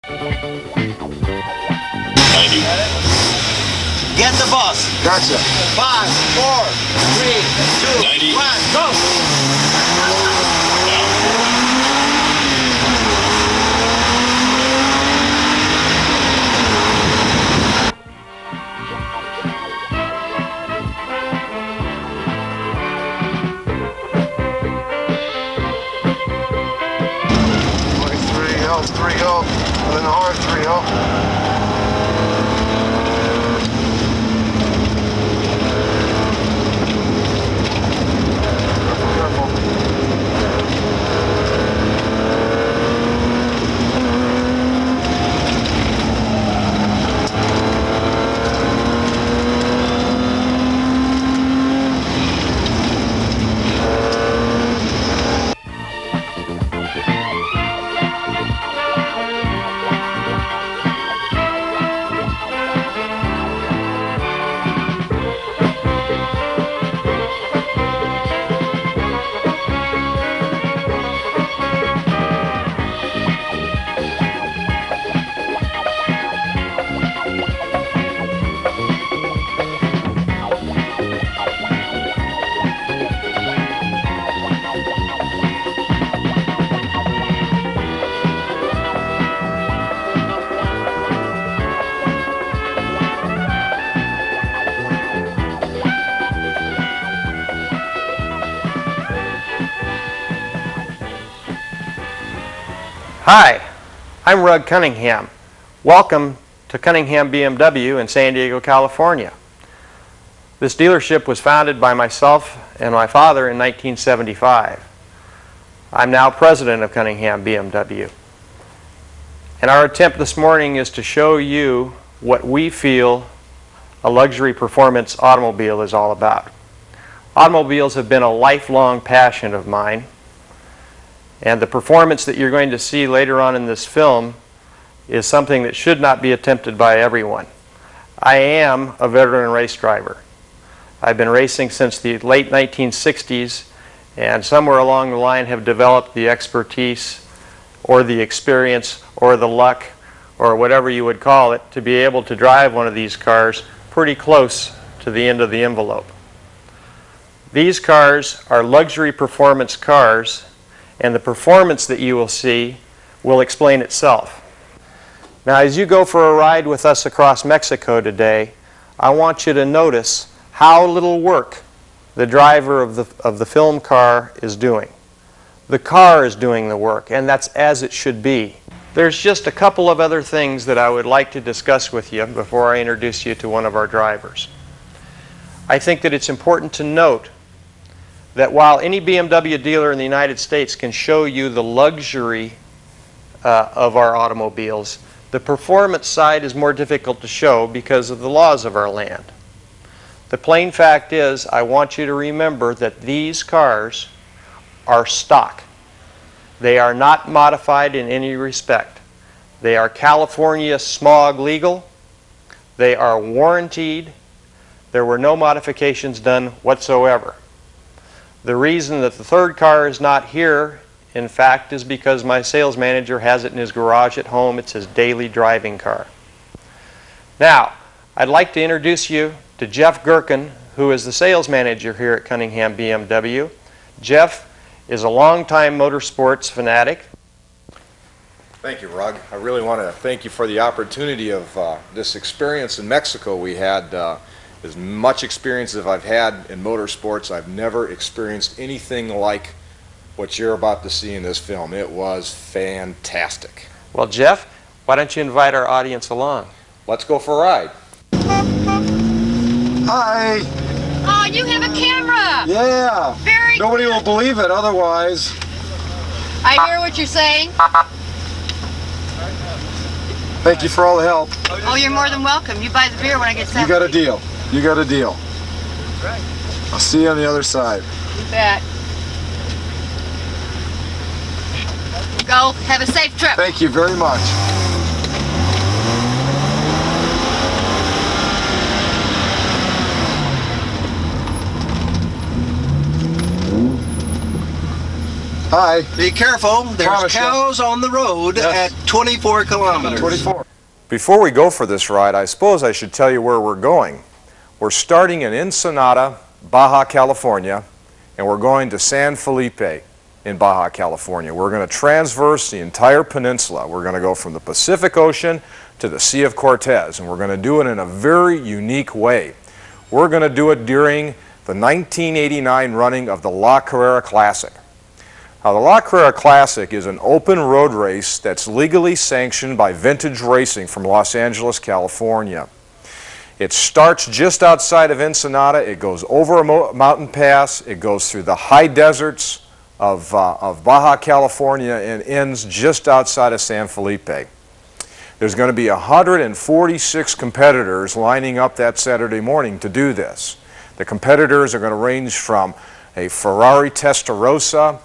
Get the bus. Gotcha. 5, 4, 3, 2, 1, go! Three hill, and then a hard 3 hill. Hi, I'm Rug Cunningham. Welcome to Cunningham BMW in San Diego, California. This dealership was founded by myself and my father in 1975. I'm now president of Cunningham BMW. And our attempt this morning is to show you what we feel a luxury performance automobile is all about. Automobiles have been a lifelong passion of mine. And the performance that you're going to see later on in this film is something that should not be attempted by everyone. I am a veteran race driver. I've been racing since the late 1960s, and somewhere along the line have developed the expertise or the experience or the luck or whatever you would call it to be able to drive one of these cars pretty close to the end of the envelope. These cars are luxury performance cars, and the performance that you will see will explain itself. Now, as you go for a ride with us across Mexico today, I want you to notice how little work the driver of the film car is doing. The car is doing the work, and that's as it should be. There's just a couple of other things that I would like to discuss with you before I introduce you to one of our drivers. I think that it's important to note that while any BMW dealer in the United States can show you the luxury of our automobiles, the performance side is more difficult to show because of the laws of our land. The plain fact is, I want you to remember that these cars are stock. They are not modified in any respect. They are California smog legal. They are warranted. There were no modifications done whatsoever. The reason that the third car is not here, in fact, is because my sales manager has it in his garage at home. It's his daily driving car. Now, I'd like to introduce you to Jeff Gerken, who is the sales manager here at Cunningham BMW. Jeff is a longtime motorsports fanatic. Thank you, Rug. I really want to thank you for the opportunity of this experience in Mexico we had. As much experience as I've had in motorsports, I've never experienced anything like what you're about to see in this film. It was fantastic. Well, Jeff, why don't you invite our audience along? Let's go for a ride. Hi. Oh, you have a camera! Yeah. Very Nobody good. will believe it otherwise. I hear what you're saying. Thank you for all the help. Oh, you're more than welcome. You buy the beer when I get You set. got a deal. You got a deal. I'll see you on the other side. You bet. Go. Have a safe trip. Thank you very much. Hi. Be careful. There's Promise you. cows on the road Yes. at 24 kilometers. 24. Before we go for this ride, I suppose I should tell you where we're going. We're starting in Ensenada, Baja California, and we're going to San Felipe in Baja California. We're going to transverse the entire peninsula. We're going to go from the Pacific Ocean to the Sea of Cortez, and we're going to do it in a very unique way. We're going to do it during the 1989 running of the La Carrera Classic. Now, the La Carrera Classic is an open road race that's legally sanctioned by Vintage Racing from Los Angeles, California. It starts just outside of Ensenada. It goes over a mountain pass. It goes through the high deserts of Baja California and ends just outside of San Felipe. There's going to be 146 competitors lining up that Saturday morning to do this. The competitors are going to range from a Ferrari Testarossa,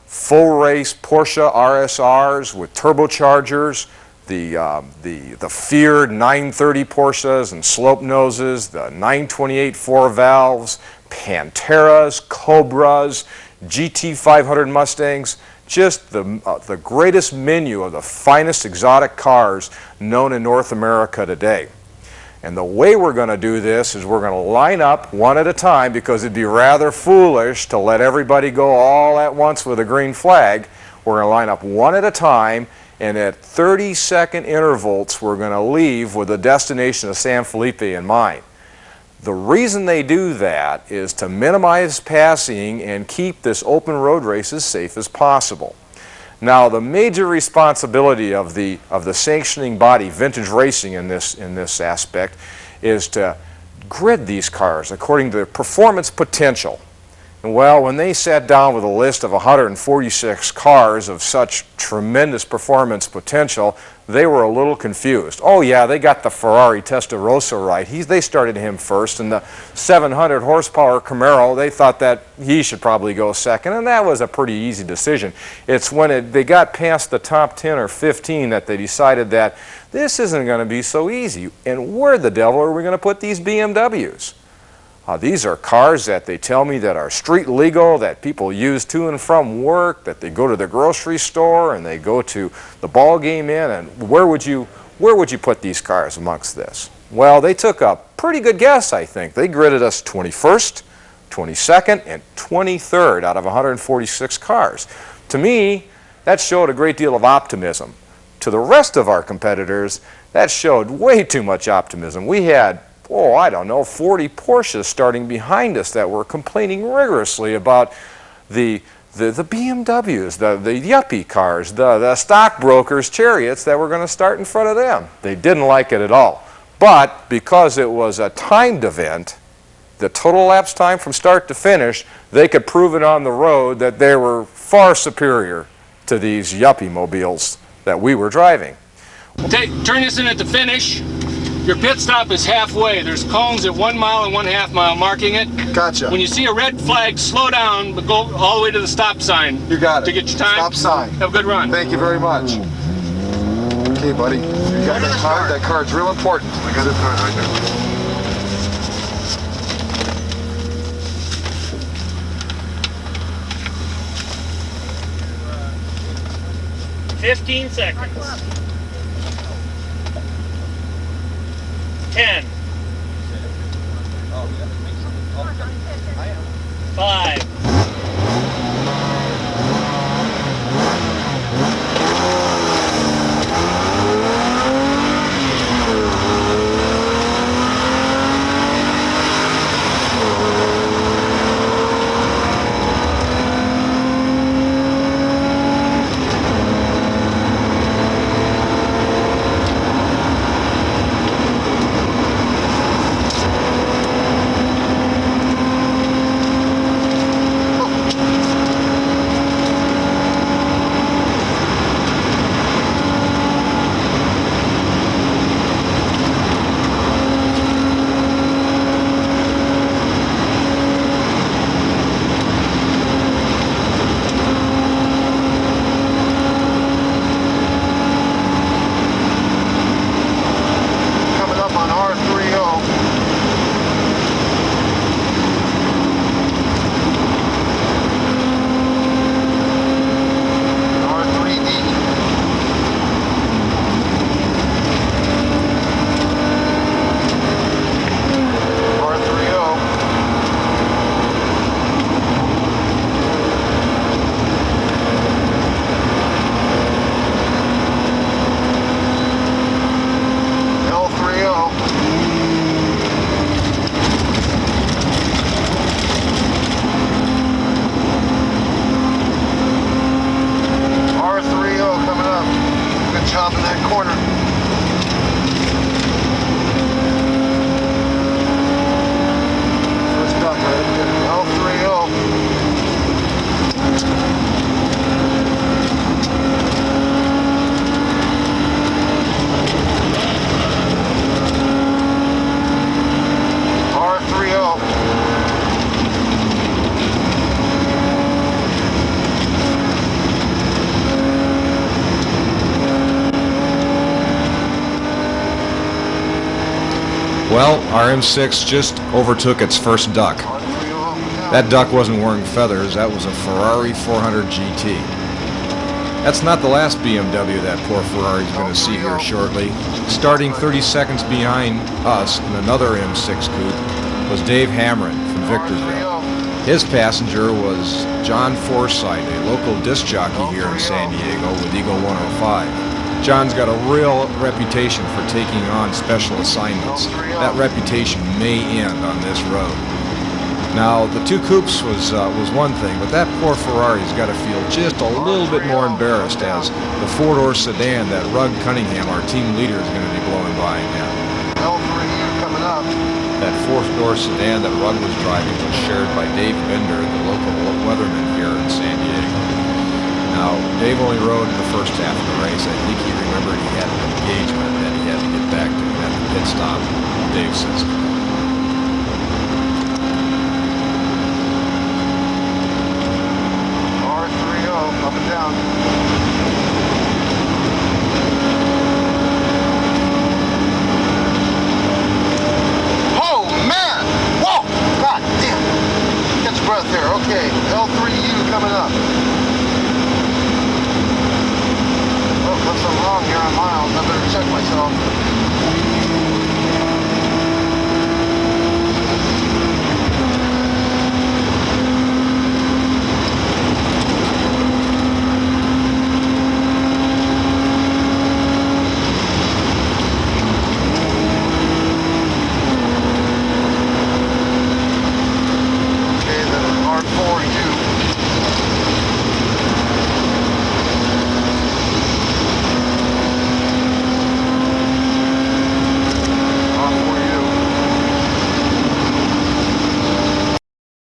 full race Porsche RSRs with turbochargers, the feared 930 Porsches and slope noses, the 928 four valves, Panteras, Cobras, GT500 Mustangs, just the greatest menu of the finest exotic cars known in North America today. And the way we're going to do this is we're going to line up one at a time, because it'd be rather foolish to let everybody go all at once with a green flag. We're going to line up one at a time, and at 30-second intervals we're going to leave with the destination of San Felipe in mind. The reason they do that is to minimize passing and keep this open road race as safe as possible. Now, the major responsibility of the sanctioning body, Vintage Racing, in this aspect, is to grid these cars according to their performance potential. And well, when they sat down with a list of 146 cars of such tremendous performance potential, they were a little confused. Oh yeah, they got the Ferrari Testarossa right. They started him first, and the 700 horsepower Camaro, they thought that he should probably go second, and that was a pretty easy decision. It's when they got past the top 10 or 15 that they decided that this isn't going to be so easy, and where the devil are we going to put these BMWs? These are cars that they tell me that are street legal, that people use to and from work, that they go to the grocery store and they go to the ball game in. And where would you put these cars amongst this? Well, they took a pretty good guess, I think. They gridded us 21st, 22nd, and 23rd out of 146 cars. To me, that showed a great deal of optimism. To the rest of our competitors, that showed way too much optimism. We had, oh, I don't know, 40 Porsches starting behind us that were complaining rigorously about the BMWs, the yuppie cars, the stockbrokers' chariots that were going to start in front of them. They didn't like it at all. But because it was a timed event, the total elapsed time from start to finish, they could prove it on the road that they were far superior to these yuppie mobiles that we were driving. Turn this in at the finish. Your pit stop is halfway. There's cones at 1 mile and 1/2 mile marking it. Gotcha. When you see a red flag, slow down, but go all the way to the stop sign. You got it. To get your time. Stop sign. Have a good run. Thank you very much. Okay, buddy. You got that card? That card's real important. I got it right there. 15 seconds. 10. 5. First duck, right? L30. Well, our M6 just overtook its first duck. That duck wasn't wearing feathers, that was a Ferrari 400 GT. That's not the last BMW that poor Ferrari's going to see here shortly. Starting 30 seconds behind us in another M6 coupe was Dave Hamron from Victorville. His passenger was John Forshythe, a local disc jockey here in San Diego with Eagle 105. John's got a real reputation for taking on special assignments. That reputation may end on this road. Now, the two coupes was one thing, but that poor Ferrari's got to feel just a little bit more embarrassed as the four-door sedan that Rug Cunningham, our team leader, is going to be blowing by now. L30 coming up. That fourth-door sedan that Rug was driving was shared by Dave Bender, the local weatherman here in San Diego. Now, Dave only rode in the first half of the race. I think he remembered he had an engagement that he had to get back to at the pit stop. Dave says, R30 up and down. Oh man! Whoa! God damn! Catch your breath there. Okay, L3U coming up. Unless I'm wrong here on miles, I better check myself.